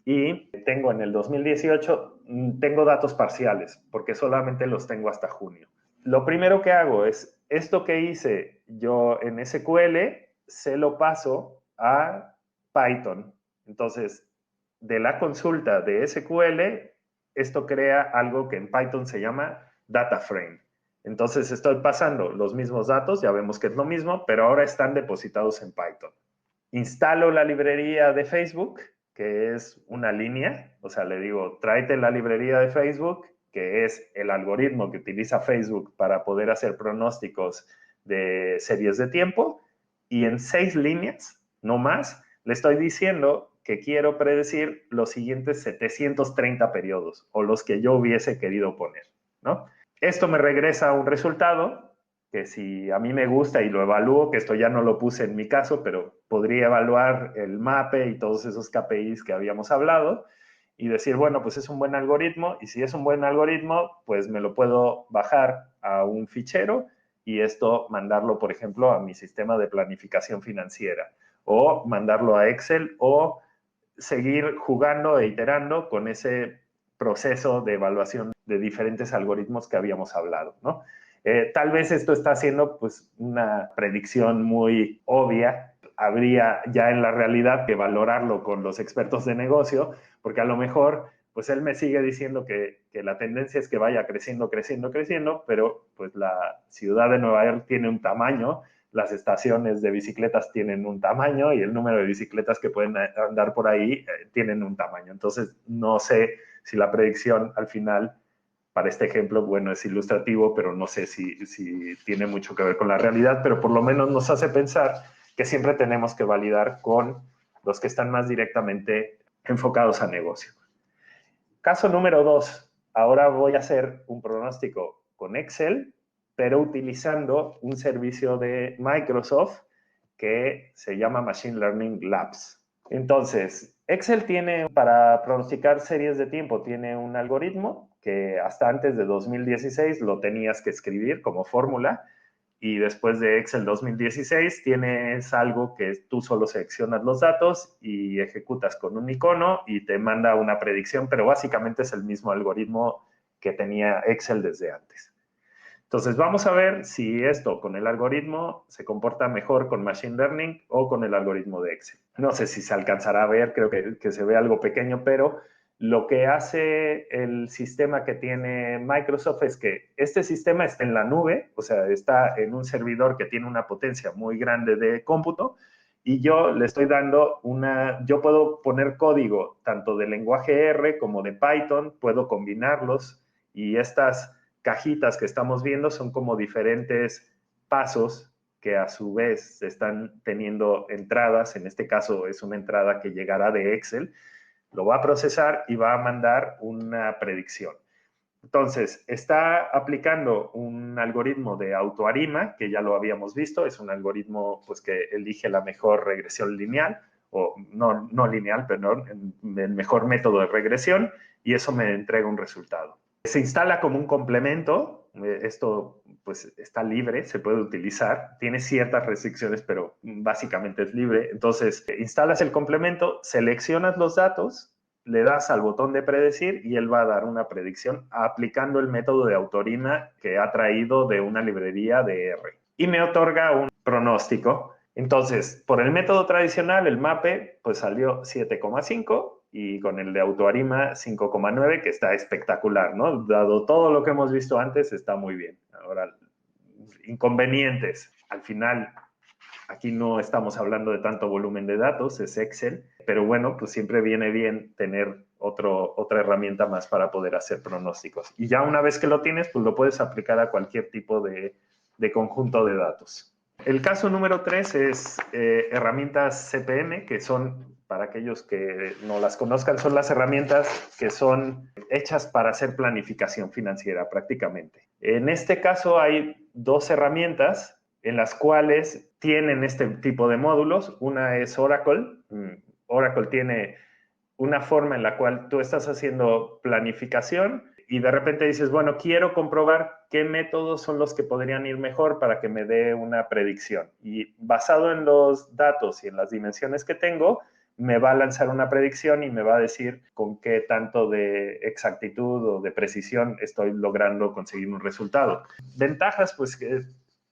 A: y tengo en el 2018, tengo datos parciales, porque solamente los tengo hasta junio. Lo primero que hago es, esto que hice yo en SQL, se lo paso a Python. Entonces, de la consulta de SQL, esto crea algo que en Python se llama data frame. Entonces estoy pasando los mismos datos, ya vemos que es lo mismo, pero ahora están depositados en Python. Instalo la librería de Facebook, que es una línea, o sea, le digo, tráete la librería de Facebook, que es el algoritmo que utiliza Facebook para poder hacer pronósticos de series de tiempo, y en 6 líneas, no más, le estoy diciendo que quiero predecir los siguientes 730 periodos, o los que yo hubiese querido poner, ¿no? Esto me regresa un resultado que si a mí me gusta y lo evalúo, que esto ya no lo puse en mi caso, pero podría evaluar el MAPE y todos esos KPIs que habíamos hablado y decir, bueno, pues es un buen algoritmo, y si es un buen algoritmo, pues me lo puedo bajar a un fichero y esto mandarlo, por ejemplo, a mi sistema de planificación financiera, o mandarlo a Excel, o seguir jugando e iterando con ese proceso de evaluación de diferentes algoritmos que habíamos hablado, ¿no? Tal vez esto está haciendo pues una predicción muy obvia. Habría ya en la realidad que valorarlo con los expertos de negocio, porque a lo mejor pues él me sigue diciendo que la tendencia es que vaya creciendo, creciendo, creciendo, pero pues la ciudad de Nueva York tiene un tamaño, las estaciones de bicicletas tienen un tamaño y el número de bicicletas que pueden andar por ahí tienen un tamaño. Entonces, no sé si la predicción al final, para este ejemplo, bueno, es ilustrativo, pero no sé si tiene mucho que ver con la realidad, pero por lo menos nos hace pensar que siempre tenemos que validar con los que están más directamente enfocados a negocio. Caso número 2. Ahora voy a hacer un pronóstico con Excel, pero utilizando un servicio de Microsoft que se llama Machine Learning Labs. Entonces, Excel tiene, para pronosticar series de tiempo, tiene un algoritmo que hasta antes de 2016 lo tenías que escribir como fórmula, y después de Excel 2016 tienes algo que tú solo seleccionas los datos y ejecutas con un icono y te manda una predicción, pero básicamente es el mismo algoritmo que tenía Excel desde antes. Entonces vamos a ver si esto con el algoritmo se comporta mejor con Machine Learning o con el algoritmo de Excel. No sé si se alcanzará a ver, creo que se ve algo pequeño, pero lo que hace el sistema que tiene Microsoft es que este sistema está en la nube, o sea, está en un servidor que tiene una potencia muy grande de cómputo, y yo le estoy dando yo puedo poner código tanto de lenguaje R como de Python, puedo combinarlos, y estas cajitas que estamos viendo son como diferentes pasos que a su vez están teniendo entradas. En este caso es una entrada que llegará de Excel, lo va a procesar y va a mandar una predicción. Entonces, está aplicando un algoritmo de autoarima, que ya lo habíamos visto, es un algoritmo pues, que elige la mejor regresión lineal, o no lineal, perdón, el mejor método de regresión, y eso me entrega un resultado. Se instala como un complemento, esto pues está libre, se puede utilizar, tiene ciertas restricciones, pero básicamente es libre. Entonces, instalas el complemento, seleccionas los datos, le das al botón de predecir y él va a dar una predicción aplicando el método de autorima que ha traído de una librería de R. Y me otorga un pronóstico. Entonces, por el método tradicional, el MAPE, pues salió 7,5, y con el de Autoarima 5,9, que está espectacular, ¿no? Dado todo lo que hemos visto antes, está muy bien. Ahora, inconvenientes. Al final, aquí no estamos hablando de tanto volumen de datos, es Excel, pero bueno, pues siempre viene bien tener otra herramienta más para poder hacer pronósticos. Y ya una vez que lo tienes, pues lo puedes aplicar a cualquier tipo de conjunto de datos. El caso número 3 es herramientas CPM, que son, para aquellos que no las conozcan, son las herramientas que son hechas para hacer planificación financiera prácticamente. En este caso hay dos herramientas en las cuales tienen este tipo de módulos. Una es Oracle. Oracle tiene una forma en la cual tú estás haciendo planificación y de repente dices, bueno, quiero comprobar qué métodos son los que podrían ir mejor para que me dé una predicción. Y basado en los datos y en las dimensiones que tengo, me va a lanzar una predicción y me va a decir con qué tanto de exactitud o de precisión estoy logrando conseguir un resultado. Ventajas, pues que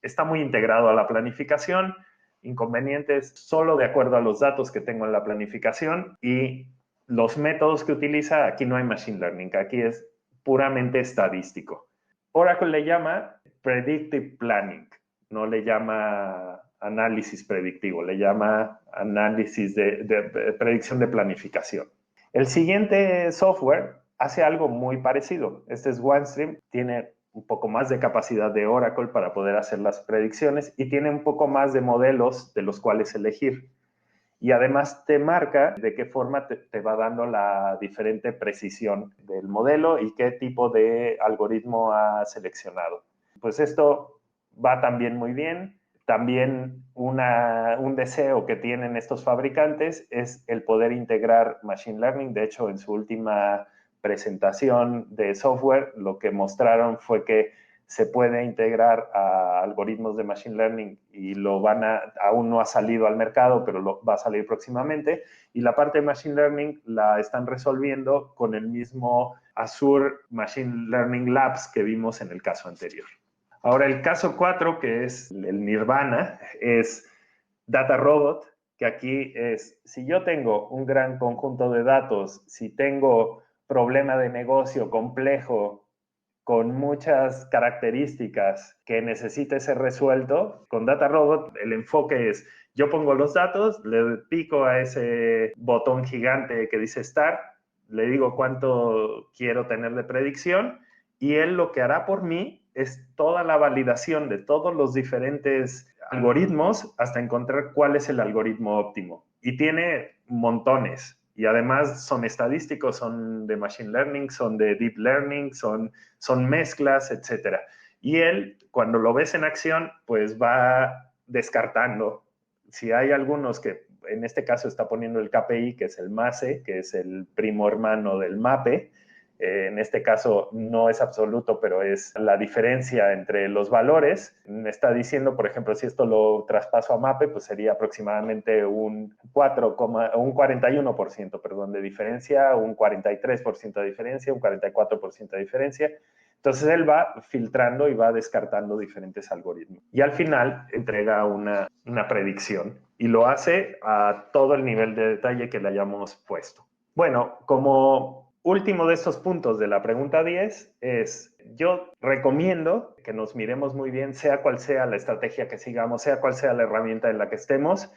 A: está muy integrado a la planificación. Inconvenientes, solo de acuerdo a los datos que tengo en la planificación y los métodos que utiliza, aquí no hay machine learning, aquí es puramente estadístico. Oracle le llama predictive planning, no le llama análisis predictivo, le llama análisis de predicción de planificación. El siguiente software hace algo muy parecido. Este es OneStream, tiene un poco más de capacidad de Oracle para poder hacer las predicciones y tiene un poco más de modelos de los cuales elegir. Y además te marca de qué forma te va dando la diferente precisión del modelo y qué tipo de algoritmo ha seleccionado. Pues esto va también muy bien. También un deseo que tienen estos fabricantes es el poder integrar Machine Learning. De hecho, en su última presentación de software, lo que mostraron fue que se puede integrar a algoritmos de Machine Learning y aún no ha salido al mercado, pero va a salir próximamente. Y la parte de Machine Learning la están resolviendo con el mismo Azure Machine Learning Labs que vimos en el caso anterior. Ahora, el caso 4, que es el Nirvana, es Data Robot, que aquí es, si yo tengo un gran conjunto de datos, si tengo problema de negocio complejo, con muchas características que necesite ser resuelto, con Data Robot el enfoque es, yo pongo los datos, le pico a ese botón gigante que dice Start, le digo cuánto quiero tener de predicción y él lo que hará por mí es toda la validación de todos los diferentes algoritmos hasta encontrar cuál es el algoritmo óptimo. Y tiene montones. Y además son estadísticos, son de machine learning, son de deep learning, son mezclas, etcétera. Y él, cuando lo ves en acción, pues va descartando. Si hay algunos que, en este caso está poniendo el KPI, que es el MASE, que es el primo hermano del MAPE, en este caso no es absoluto, pero es la diferencia entre los valores. Me está diciendo, por ejemplo, si esto lo traspaso a MAPE, pues sería aproximadamente un 41%, perdón, de diferencia, un 43% de diferencia, un 44% de diferencia. Entonces él va filtrando y va descartando diferentes algoritmos. Y al final entrega una predicción y lo hace a todo el nivel de detalle que le hayamos puesto. Bueno, como último de estos puntos de la pregunta 10 es, yo recomiendo que nos miremos muy bien, sea cual sea la estrategia que sigamos, sea cual sea la herramienta en la que estemos,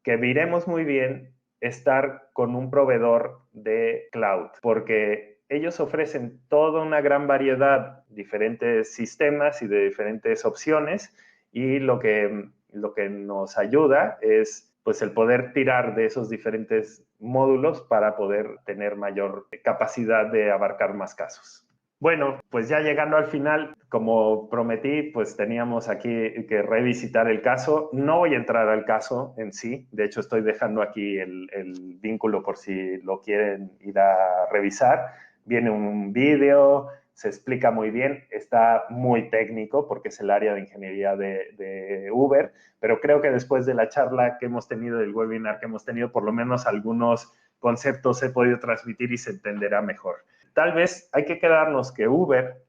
A: que miremos muy bien estar con un proveedor de cloud, porque ellos ofrecen toda una gran variedad, diferentes sistemas y de diferentes opciones, y lo que nos ayuda es pues el poder tirar de esos diferentes módulos para poder tener mayor capacidad de abarcar más casos. Bueno, pues ya llegando al final, como prometí, pues teníamos aquí que revisitar el caso. No voy a entrar al caso en sí, de hecho estoy dejando aquí el vínculo por si lo quieren ir a revisar. Viene un vídeo, se explica muy bien, está muy técnico porque es el área de ingeniería de Uber, pero creo que después de la charla que hemos tenido, del webinar que hemos tenido, por lo menos algunos conceptos he podido transmitir y se entenderá mejor. Tal vez hay que quedarnos que Uber,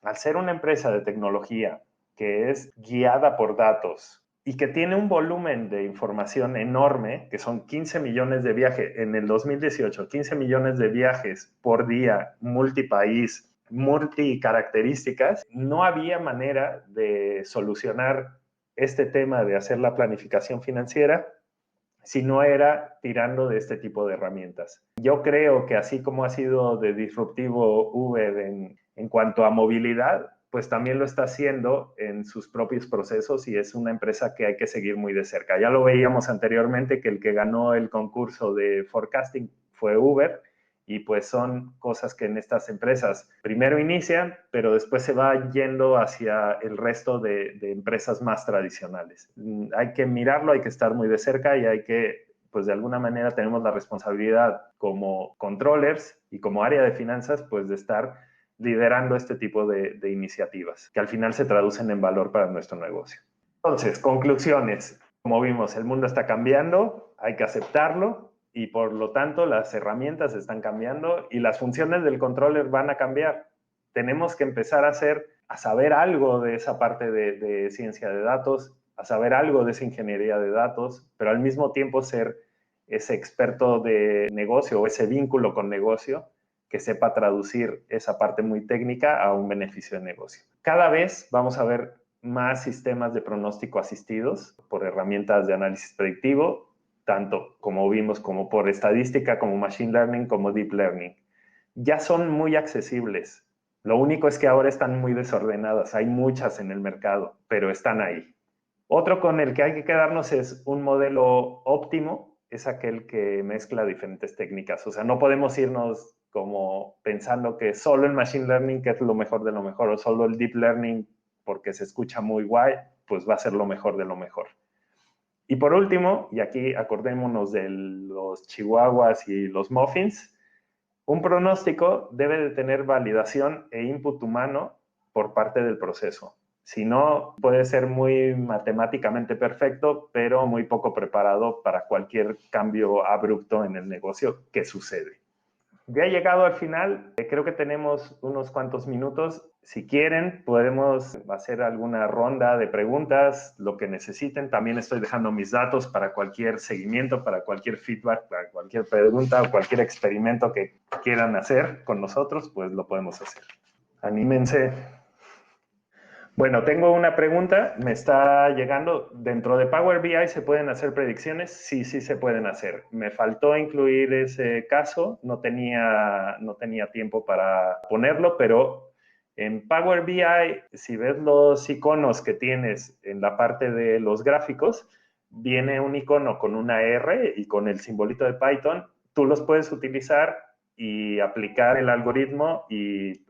A: al ser una empresa de tecnología que es guiada por datos y que tiene un volumen de información enorme, que son 15 millones de viajes en el 2018, 15 millones de viajes por día, multipaís, multicaracterísticas, no había manera de solucionar este tema de hacer la planificación financiera si no era tirando de este tipo de herramientas. Yo creo que así como ha sido de disruptivo Uber en cuanto a movilidad, pues también lo está haciendo en sus propios procesos y es una empresa que hay que seguir muy de cerca. Ya lo veíamos anteriormente que el que ganó el concurso de forecasting fue Uber y pues son cosas que en estas empresas primero inician, pero después se va yendo hacia el resto de empresas más tradicionales. Hay que mirarlo, hay que estar muy de cerca y hay que, pues de alguna manera tenemos la responsabilidad como controllers y como área de finanzas, pues de estar liderando este tipo de iniciativas que al final se traducen en valor para nuestro negocio. Entonces, conclusiones. Como vimos, el mundo está cambiando, hay que aceptarlo y por lo tanto las herramientas están cambiando y las funciones del controller van a cambiar. Tenemos que empezar a saber algo de esa parte de ciencia de datos, a saber algo de esa ingeniería de datos, pero al mismo tiempo ser ese experto de negocio o ese vínculo con negocio que sepa traducir esa parte muy técnica a un beneficio de negocio. Cada vez vamos a ver más sistemas de pronóstico asistidos por herramientas de análisis predictivo, tanto como vimos como por estadística, como machine learning, como deep learning. Ya son muy accesibles. Lo único es que ahora están muy desordenadas. Hay muchas en el mercado, pero están ahí. Otro con el que hay que quedarnos es un modelo óptimo, es aquel que mezcla diferentes técnicas. O sea, no podemos irnos como pensando que solo el machine learning, que es lo mejor de lo mejor, o solo el deep learning, porque se escucha muy guay, pues va a ser lo mejor de lo mejor. Y por último, y aquí acordémonos de los chihuahuas y los muffins, un pronóstico debe de tener validación e input humano por parte del proceso. Si no, puede ser muy matemáticamente perfecto, pero muy poco preparado para cualquier cambio abrupto en el negocio que sucede. Ya he llegado al final, creo que tenemos unos cuantos minutos. Si quieren, podemos hacer alguna ronda de preguntas, lo que necesiten. También estoy dejando mis datos para cualquier seguimiento, para cualquier feedback, para cualquier pregunta o cualquier experimento que quieran hacer con nosotros, pues lo podemos hacer. Anímense. Bueno, tengo una pregunta, me está llegando. ¿Dentro de Power BI se pueden hacer predicciones? Sí, sí se pueden hacer. Me faltó incluir ese caso, no tenía tiempo para ponerlo, pero en Power BI, si ves los iconos que tienes en la parte de los gráficos, viene un icono con una R y con el simbolito de Python. Tú los puedes utilizar y aplicar el algoritmo y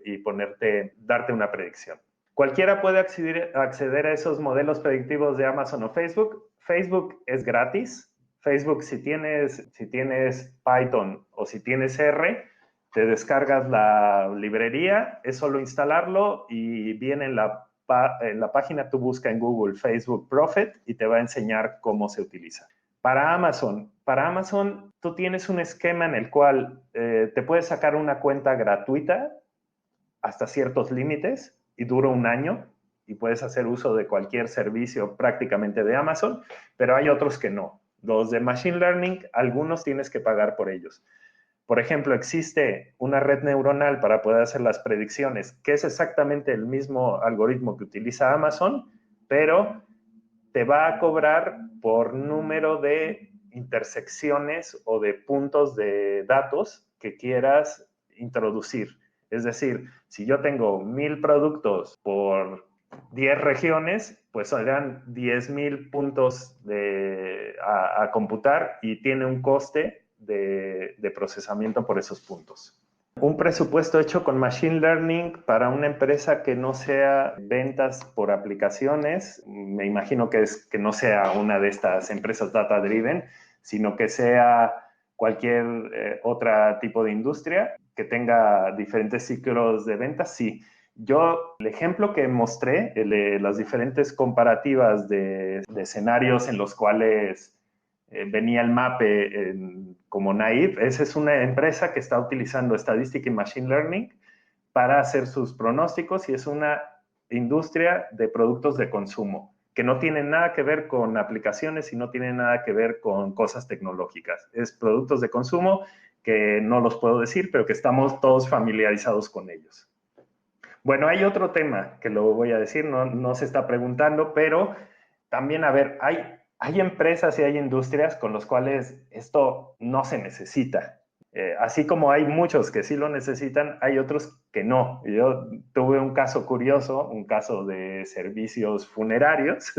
A: darte una predicción. Cualquiera puede acceder a esos modelos predictivos de Amazon o Facebook. Facebook es gratis. Facebook, si tienes Python o si tienes R, te descargas la librería, es solo instalarlo y viene en la página, tú busca en Google Facebook Profit y te va a enseñar cómo se utiliza. Para Amazon, tú tienes un esquema en el cual te puedes sacar una cuenta gratuita hasta ciertos límites y dura un año y puedes hacer uso de cualquier servicio prácticamente de Amazon, pero hay otros que no. Los de Machine Learning, algunos tienes que pagar por ellos. Por ejemplo, existe una red neuronal para poder hacer las predicciones, que es exactamente el mismo algoritmo que utiliza Amazon, pero te va a cobrar por número de intersecciones o de puntos de datos que quieras introducir. Es decir, si yo tengo 1000 productos por 10 regiones, pues serán 10,000 puntos a computar y tiene un coste de procesamiento por esos puntos. Un presupuesto hecho con Machine Learning para una empresa que no sea ventas por aplicaciones, me imagino que no sea una de estas empresas data driven, sino que sea cualquier otra tipo de industria que tenga diferentes ciclos de ventas, sí. Yo, el ejemplo que mostré, las diferentes comparativas de escenarios en los cuales venía el MAPE como Naive. Esa es una empresa que está utilizando estadística y machine learning para hacer sus pronósticos y es una industria de productos de consumo. que no tienen nada que ver con aplicaciones y no tienen nada que ver con cosas tecnológicas. Es productos de consumo que no los puedo decir, pero que estamos todos familiarizados con ellos. Bueno, hay otro tema que lo voy a decir, no se está preguntando, pero también, a ver, hay empresas y hay industrias con las cuales esto no se necesita. Así como hay muchos que sí lo necesitan, hay otros que no. Yo tuve un caso curioso, un caso de servicios funerarios,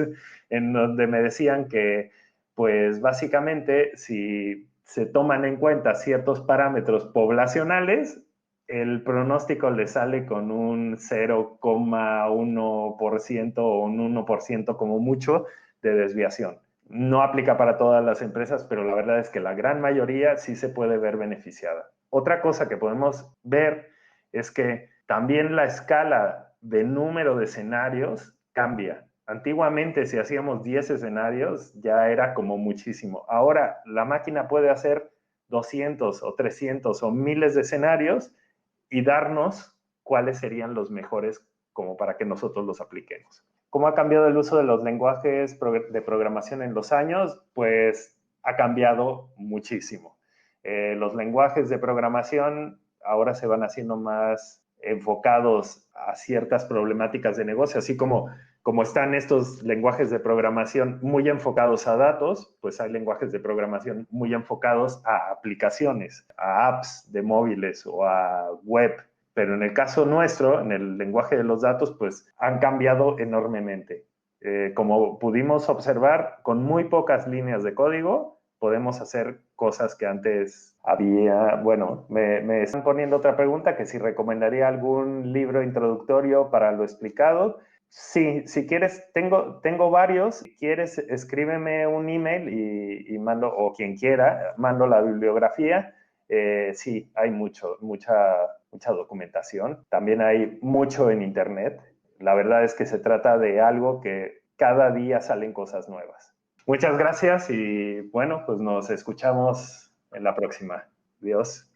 A: en donde me decían que, pues básicamente, si se toman en cuenta ciertos parámetros poblacionales, el pronóstico le sale con un 0,1% o un 1% como mucho de desviación. No aplica para todas las empresas, pero la verdad es que la gran mayoría sí se puede ver beneficiada. Otra cosa que podemos ver es que también la escala de número de escenarios cambia. Antiguamente, si hacíamos 10 escenarios, ya era como muchísimo. Ahora, la máquina puede hacer 200 o 300 o miles de escenarios y darnos cuáles serían los mejores como para que nosotros los apliquemos. ¿Cómo ha cambiado el uso de los lenguajes de programación en los años? Pues ha cambiado muchísimo. Los lenguajes de programación ahora se van haciendo más enfocados a ciertas problemáticas de negocio, así como están estos lenguajes de programación muy enfocados a datos, pues hay lenguajes de programación muy enfocados a aplicaciones, a apps de móviles o a web. Pero en el caso nuestro, en el lenguaje de los datos, pues han cambiado enormemente. Como pudimos observar, con muy pocas líneas de código podemos hacer cosas que antes había. Bueno, me están poniendo otra pregunta, que si recomendaría algún libro introductorio para lo explicado. Sí, si quieres, tengo varios. Si quieres, escríbeme un email y mando, o quien quiera, mando la bibliografía. Sí, hay mucha documentación. También hay mucho en Internet. La verdad es que se trata de algo que cada día salen cosas nuevas. Muchas gracias y bueno, pues nos escuchamos en la próxima. Adiós.